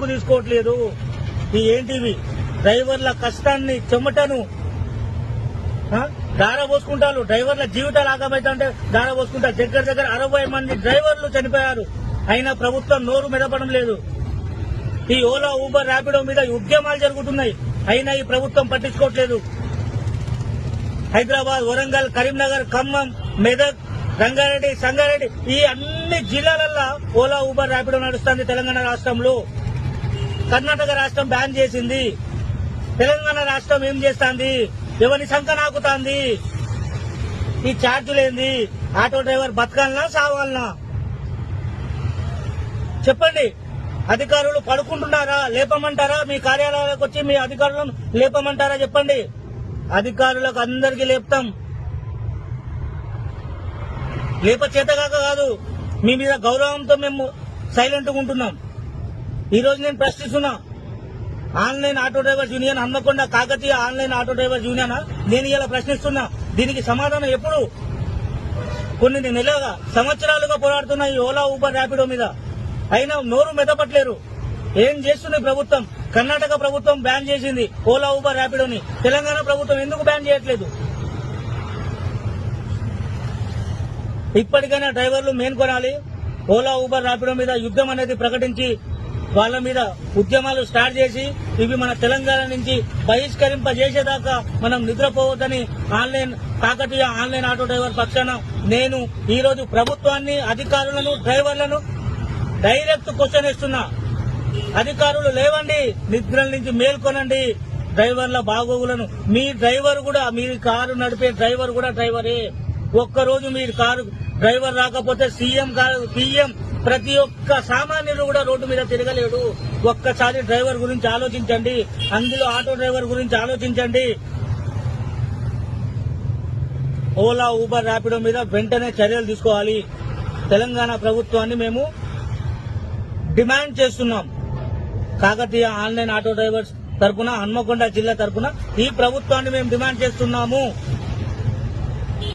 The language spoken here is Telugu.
ఎందుకు తీసుకోవట్లేదు? ఈ ఏంటివి డ్రైవర్ల కష్టాన్ని చెమటను దారబోసుకుంటారు. డ్రైవర్ల జీవితాలు ఆగమైతే దారబోసుకుంటారు. దగ్గర 60 మంది డ్రైవర్లు చనిపోయారు. అయినా ప్రభుత్వం నోరు మెదపడం లేదు. ఈ ఓలా ఊబర్ ర్యాపిడో మీద ఉద్యమాలు జరుగుతున్నాయి. అయినా ఈ ప్రభుత్వం పట్టించుకోవట్లేదు. హైదరాబాద్, వరంగల్, కరీంనగర్, ఖమ్మం, మెదక్, రంగారెడ్డి, సంగారెడ్డి ఈ అన్ని జిల్లాలల్లో ఓలా ఊబర్ ర్యాపిడో నడుస్తుంది. తెలంగాణ రాష్ట్రంలో కర్ణాటక రాష్ట్రం బ్యాన్ చేసింది. తెలంగాణ రాష్ట్రం ఏం చేస్తుంది? ఎవరి సంఖ నాకుతాంది? ఈ ఛార్జీలేంది? Auto driver బతకాలనా సావాలనా? చెప్పండి. అధికారులు పడుకుంటున్నారా? లేపమంటారా? మీ కార్యాలయాలకు వచ్చి మీ అధికారులను లేపమంటారా? చెప్పండి. అధికారులకు అందరికీ లేపుతాం. లేప చేతగాక కాదు, మీ మీద గౌరవంతో మేము సైలెంట్గా ఉంటున్నాం. ఈ రోజు నేను ప్రశ్నిస్తున్నా, online auto drivers union Hanmakonda Kakatiya online auto drivers union నేను ఇలా ప్రశ్నిస్తున్నా. దీనికి సమాధానం ఎప్పుడు? కొన్ని నెలలుగా సంవత్సరాలుగా పోరాడుతున్నా ఈ ఓలా ఊబర్ ర్యాపిడో మీద. అయినా నోరు మెదపట్లేరు. ఏం చేస్తుంది ప్రభుత్వం? కర్ణాటక ప్రభుత్వం బ్యాన్ చేసింది ఓలా ఊబర్ ర్యాపిడోని. తెలంగాణ ప్రభుత్వం ఎందుకు బ్యాన్ చేయట్లేదు? ఇప్పటికైనా డ్రైవర్లు మేల్కొనాలి. ఓలా ఊబర్ ర్యాపిడో మీద యుద్ధం అనేది ప్రకటించి వాళ్ళ మీద ఉద్యమాలు స్టార్ట్ చేసి ఇవి మన తెలంగాణ నుంచి బహిష్కరింపజేసేదాకా మనం నిద్రపోవద్దని కాకతీయ ఆన్లైన్ ఆటో డ్రైవర్ పక్షాన నేను ఈ రోజు ప్రభుత్వాన్ని, అధికారులను, డ్రైవర్లను డైరెక్ట్ క్వశ్చన్ ఇస్తున్నా. అధికారులు లేవండి, నిద్రల నుంచి మేల్కొనండి. డ్రైవర్ల బాగోగులను మీ డ్రైవర్ కూడా, మీ కారు నడిపే డ్రైవర్ కూడా డ్రైవరే. ఒక్కరోజు మీరు కారు డ్రైవర్ రాకపోతే సీఎం కాదు పీఎం ప్రతి ఒక్క సామాన్యుడు కూడా రోడ్డు మీద తిరగలేడు. ఒక్కసారి డ్రైవర్ గురించి ఆలోచించండి. అందులో ఆటో డ్రైవర్ గురించి ఆలోచించండి. ఓలా ఊబర్ ర్యాపిడో మీద వెంటనే చర్యలు తీసుకోవాలి. తెలంగాణ ప్రభుత్వాన్ని మేము డిమాండ్ చేస్తున్నాం. కాకతీయ ఆన్లైన్ ఆటో డ్రైవర్స్ తరఫున, హన్మకొండ జిల్లా తరఫున ఈ ప్రభుత్వాన్ని మేము డిమాండ్ చేస్తున్నాము.